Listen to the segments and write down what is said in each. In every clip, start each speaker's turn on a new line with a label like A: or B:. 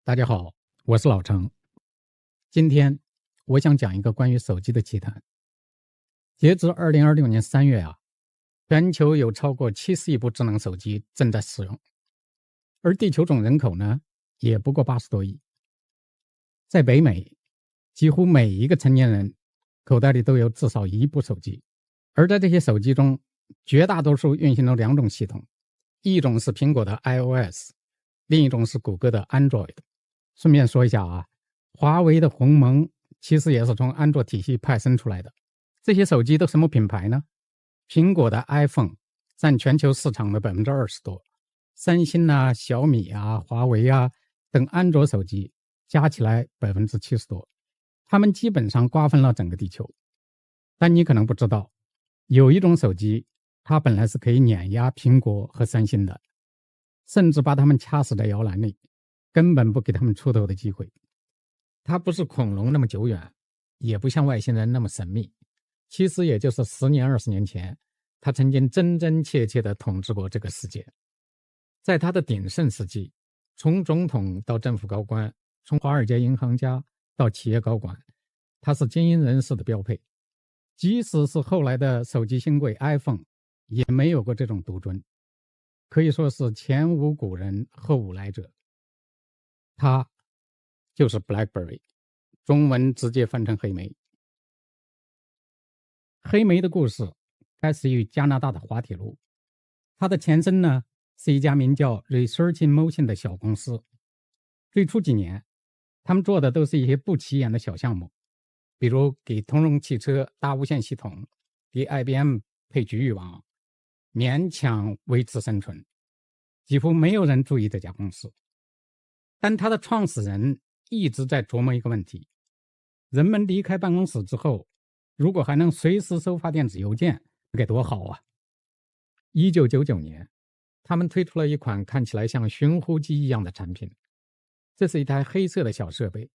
A: 大家好，我是老程。今天我想讲一个关于手机的奇谈。截至2026年3月全球有超过70亿部智能手机正在使用，而地球总人口呢，也不过80多亿。在北美，几乎每一个成年人口袋里都有至少一部手机，而在这些手机中，绝大多数运行了两种系统，一种是苹果的 iOS， 另一种是谷歌的 Android。顺便说一下华为的鸿蒙其实也是从安卓体系派生出来的。这些手机都什么品牌呢？苹果的 iPhone 占全球市场的20%多，三星小米华为等安卓手机加起来70%多，它们基本上瓜分了整个地球。但你可能不知道，有一种手机它本来是可以碾压苹果和三星的，甚至把它们掐死在摇篮里，根本不给他们出头的机会。它不是恐龙那么久远，也不像外星人那么神秘，其实也就是10年20年前，它曾经真真切切地统治过这个世界。在它的鼎盛时期，从总统到政府高官，从华尔街银行家到企业高管，它是精英人士的标配。即使是后来的手机新贵 iPhone 也没有过这种独尊，可以说是前无古人后无来者。它就是 BlackBerry， 中文直接翻成黑莓。黑莓的故事开始于加拿大的滑铁卢，它的前身呢是一家名叫 Research in Motion 的小公司。最初几年，他们做的都是一些不起眼的小项目，比如给通用汽车搭无线系统，给 IBM 配局域网，勉强维持生存，几乎没有人注意这家公司。但他的创始人一直在琢磨一个问题：人们离开办公室之后，如果还能随时收发电子邮件，该多好啊！1999年，他们推出了一款看起来像寻呼机一样的产品。这是一台黑色的小设备，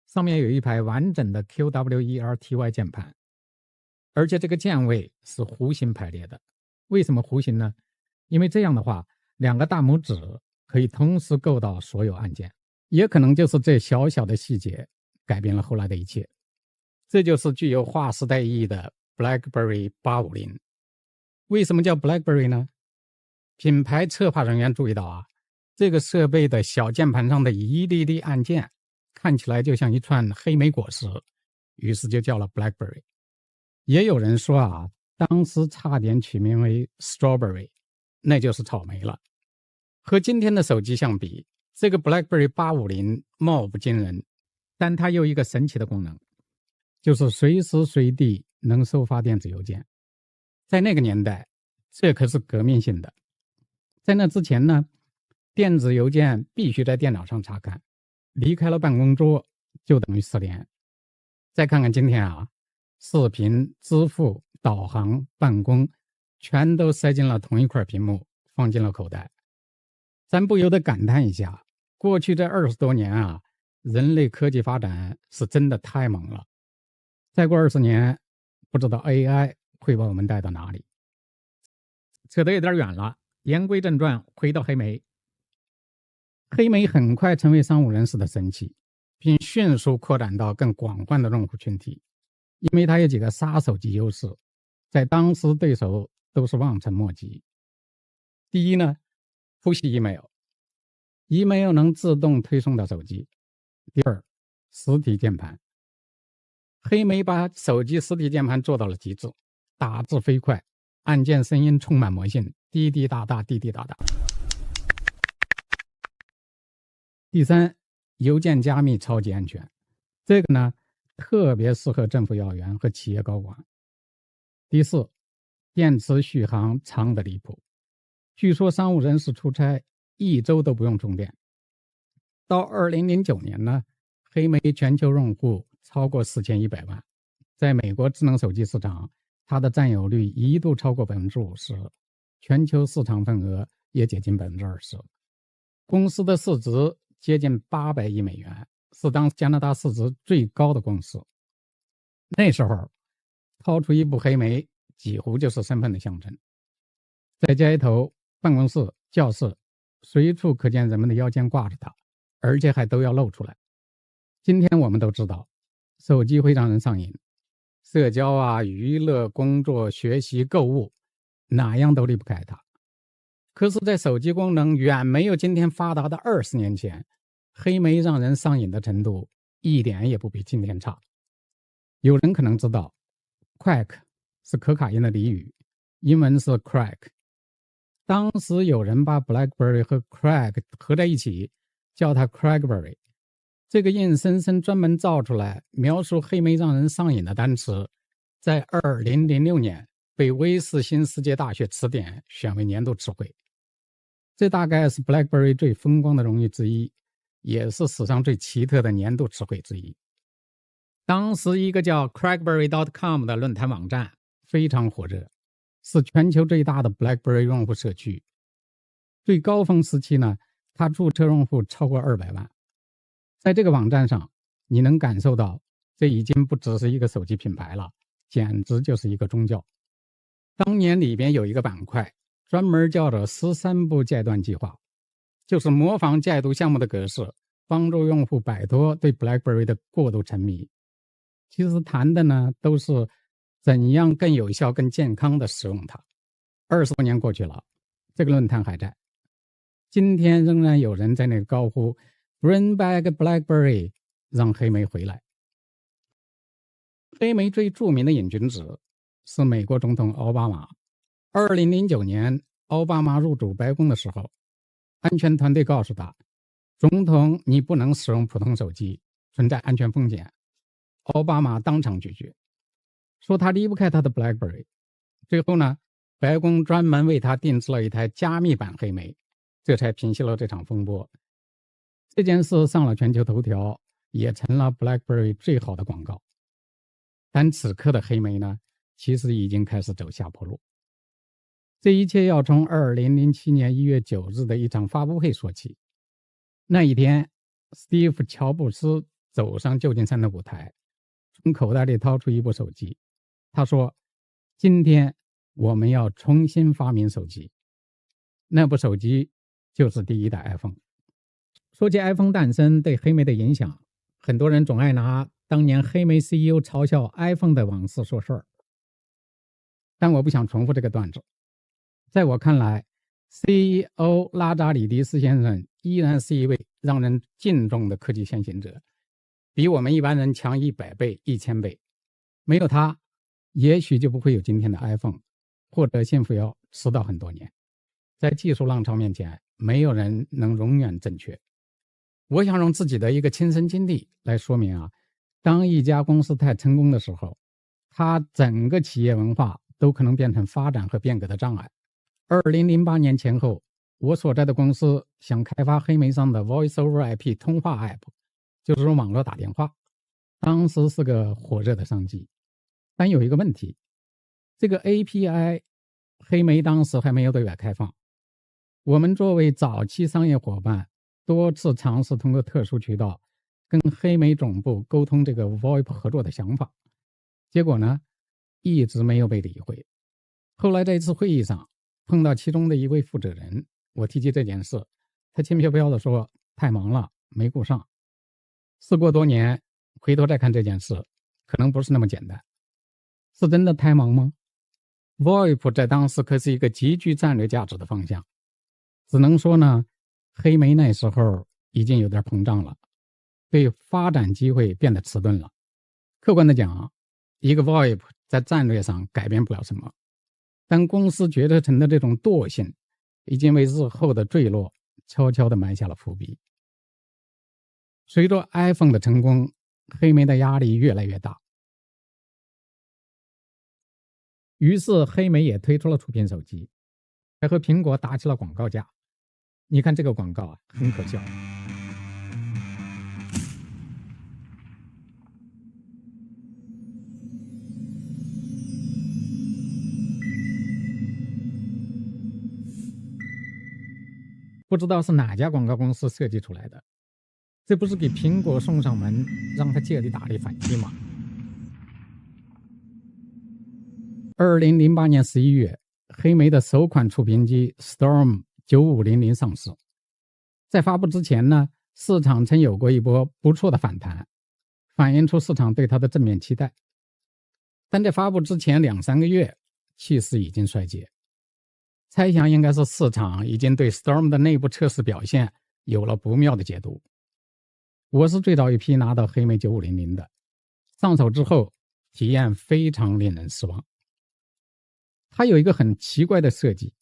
A: 上面有一排完整的 QWERTY 键盘，而且这个键位是弧形排列的。为什么弧形呢？因为这样的话，两个大拇指可以同时够到所有按键。也可能就是这小小的细节改变了后来的一切。这就是具有划时代意义的 BlackBerry 850。为什么叫 BlackBerry 呢？品牌策划人员注意到这个设备的小键盘上的一粒粒按键看起来就像一串黑莓果实，于是就叫了 BlackBerry。 也有人说当时差点取名为 Strawberry， 那就是草莓了。和今天的手机相比，这个 BlackBerry 850貌不惊人，但它有一个神奇的功能，就是随时随地能收发电子邮件。在那个年代，这可是革命性的。在那之前呢，电子邮件必须在电脑上查看，离开了办公桌就等于失联。再看看今天视频、支付、导航、办公全都塞进了同一块屏幕，放进了口袋。咱不由得感叹一下，过去这20多年人类科技发展是真的太猛了。再过20年，不知道 AI 会把我们带到哪里。扯得有点远了，言归正传，回到黑莓。黑莓很快成为商务人士的神器，并迅速扩展到更广泛的用户群体，因为它有几个杀手级优势，在当时对手都是望尘莫及。第一呢，复习 email 能自动推送到手机。第二，实体键盘。黑莓把手机实体键盘做到了极致，打字飞快，按键声音充满魔性，滴滴答答，滴滴答答。第三，邮件加密超级安全，这个呢特别适合政府要员和企业高管。第四，电池续航长得离谱，据说商务人士出差1周都不用充电。到2009年呢，黑莓全球用户超过4100万，在美国智能手机市场，它的占有率一度超过50%，全球市场份额也接近20%。公司的市值接近800亿美元，是当时加拿大市值最高的公司。那时候掏出一部黑莓几乎就是身份的象征，在街头、办公室、教室随处可见人们的腰间挂着它，而且还都要露出来。今天我们都知道，手机会让人上瘾，社交啊、娱乐、工作、学习、购物，哪样都离不开它。可是，在手机功能远没有今天发达的20年前，黑莓让人上瘾的程度一点也不比今天差。有人可能知道 ，crack 是可卡因的俚语，英文是 crack。当时有人把 BlackBerry 和 crack 合在一起，叫它 crackberry。这个硬生生专门造出来描述黑莓让人上瘾的单词，在2006年被威斯新世界大学词典选为年度词汇。这大概是 BlackBerry 最风光的荣誉之一，也是史上最奇特的年度词汇之一。当时一个叫 crackberry.com 的论坛网站非常火热，是全球最大的 BlackBerry 用户社区。最高峰时期呢，它注册用户超过200万。在这个网站上，你能感受到这已经不只是一个手机品牌了，简直就是一个宗教。当年里边有一个板块专门叫做13步戒断计划，就是模仿戒毒项目的格式，帮助用户摆脱对 BlackBerry 的过度沉迷。其实谈的呢，都是怎样更有效、更健康的使用它。20多年过去了，这个论坛还在，今天仍然有人在那里高呼 Bring back BlackBerry， 让黑莓回来。黑莓最著名的瘾君子是美国总统奥巴马。2009年，奥巴马入主白宫的时候，安全团队告诉他，总统你不能使用普通手机，存在安全风险。奥巴马当场拒绝，说他离不开他的 BlackBerry。 最后呢，白宫专门为他定制了一台加密版黑莓，这才平息了这场风波。这件事上了全球头条，也成了 BlackBerry 最好的广告。但此刻的黑莓呢，其实已经开始走下坡路。这一切要从2007年1月9日的一场发布会说起。那一天，史蒂夫·乔布斯走上旧金山的舞台，从口袋里掏出一部手机。他说，今天我们要重新发明手机。那部手机就是第一代 iPhone。 说起 iPhone 诞生对黑莓的影响，很多人总爱拿当年黑莓 CEO 嘲笑 iPhone 的往事说事儿，但我不想重复这个段子。在我看来， CEO 拉扎里迪斯先生依然是一位让人敬重的科技先行者，比我们一般人强100倍、1000倍。没有他，也许就不会有今天的 iPhone， 或者幸福要迟到很多年。在技术浪潮面前，没有人能永远正确。我想用自己的一个亲身经历来说明当一家公司太成功的时候，它整个企业文化都可能变成发展和变革的障碍。2008年前后，我所在的公司想开发黑莓上的 Voice over IP 通话 App， 就是用网络打电话。当时是个火热的商机，但有一个问题，这个 API 黑莓当时还没有对外开放。我们作为早期商业伙伴，多次尝试通过特殊渠道跟黑莓总部沟通这个 VoIP 合作的想法，结果呢，一直没有被理会。后来在一次会议上碰到其中的一位负责人，我提起这件事，他轻飘飘地说太忙了，没顾上。事过多年，回头再看这件事，可能不是那么简单。是真的太忙吗？ VoIP 在当时可是一个极具战略价值的方向，只能说呢，黑莓那时候已经有点膨胀了，对发展机会变得迟钝了。客观的讲，一个 VoIP 在战略上改变不了什么，但公司决策层的这种惰性已经为日后的坠落悄悄地埋下了伏笔。随着 iPhone 的成功，黑莓的压力越来越大，于是黑莓也推出了触屏手机，还和苹果打起了广告架。你看这个广告很可笑。不知道是哪家广告公司设计出来的，这不是给苹果送上门，让他借力打力反击吗？2008年11月，黑莓的首款触屏机 Storm 9500上市。在发布之前呢市场曾有过一波不错的反弹，反映出市场对它的正面期待。但在发布之前2-3个月，气势已经衰竭。猜想应该是市场已经对 Storm 的内部测试表现有了不妙的解读。我是最早一批拿到黑莓9500的，上手之后体验非常令人失望。它有一个很奇怪的设计，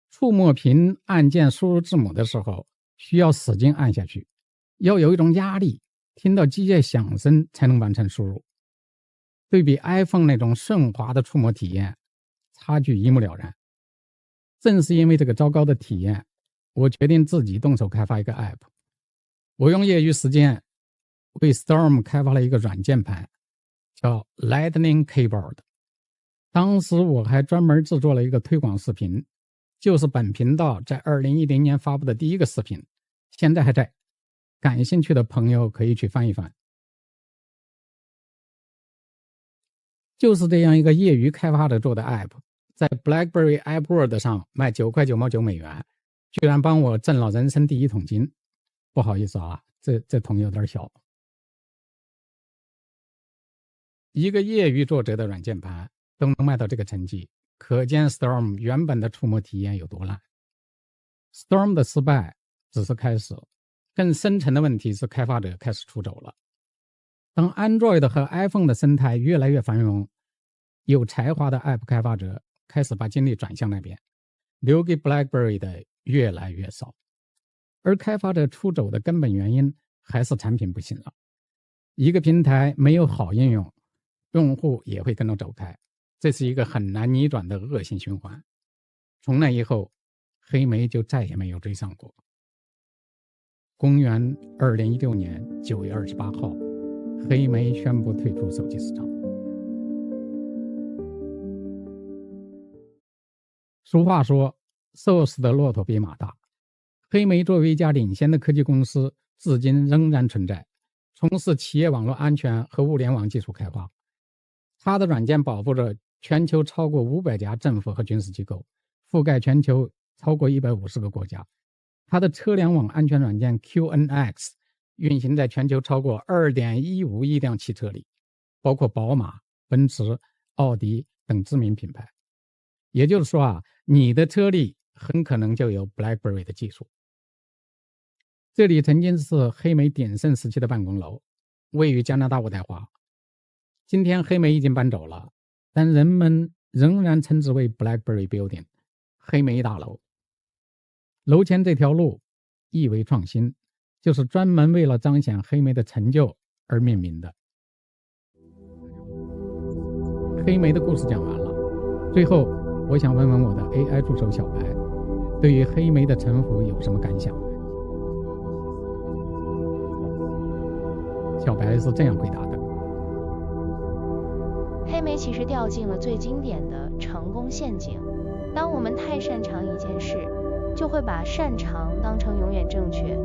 A: 触摸屏按键输入字母的时候需要使劲按下去，要有一种压力，听到机械响声才能完成输入。对比 iPhone 那种顺滑的触摸体验，差距一目了然。正是因为这个糟糕的体验，我决定自己动手开发一个 App。 我用业余时间为 Storm 开发了一个软键盘，叫 Lightning Keyboard。 当时我还专门制作了一个推广视频，就是本频道在2010年发布的第一个视频，现在还在，感兴趣的朋友可以去翻一翻。就是这样一个业余开发者做的 App， 在 BlackBerry App World 上卖$9.99，居然帮我挣了人生第一桶金。不好意思啊，这桶有点小。一个业余作者的软键盘都能卖到这个成绩，可见 Storm 原本的触摸体验有多烂。Storm 的失败只是开始，更深层的问题是开发者开始出走了。当 Android 和 iPhone 的生态越来越繁荣，有才华的 App 开发者开始把精力转向那边，留给 BlackBerry 的越来越少。而开发者出走的根本原因还是产品不行了。一个平台没有好应用，用户也会跟着走开，这是一个很难逆转的恶性循环。从那以后，黑莓就再也没有追上过。公元2016年9月28号，黑莓宣布退出手机市场。俗话说，瘦死的骆驼比马大。黑莓作为一家领先的科技公司，至今仍然存在，从事企业网络安全和物联网技术开发。它的软件保护着全球超过500家政府和军事机构，覆盖全球超过150个国家。它的车联网安全软件 QNX 运行在全球超过2.15亿辆汽车里，包括宝马、奔驰、奥迪等知名品牌。也就是说你的车里很可能就有 BlackBerry 的技术。这里曾经是黑莓鼎盛时期的办公楼，位于加拿大渥太华。今天黑莓已经搬走了，但人们仍然称之为 BlackBerry Building 黑莓大楼。楼前这条路意为创新，就是专门为了彰显黑莓的成就而命名的。黑莓的故事讲完了，最后我想问问我的 AI 助手小白，对于黑莓的沉浮有什么感想？小白是这样回答的：
B: 黑莓其实掉进了最经典的成功陷阱。当我们太擅长一件事，就会把擅长当成永远正确。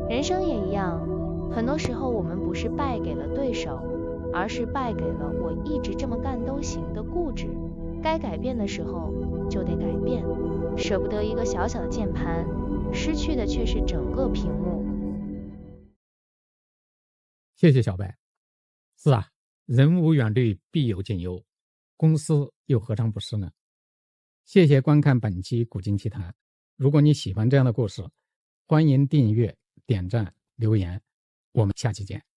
B: 人生也一样，很多时候我们不是败给了对手，而是败给了我一直这么干都行的固执。该改变的时候就得改变，舍不得一个小小的键盘，失去的却是整个屏幕。
A: 谢谢小白。是啊，人无远虑，必有近忧，公司又何尝不是呢？谢谢观看本期古今奇谈。如果你喜欢这样的故事，欢迎订阅、点赞、留言。我们下期见。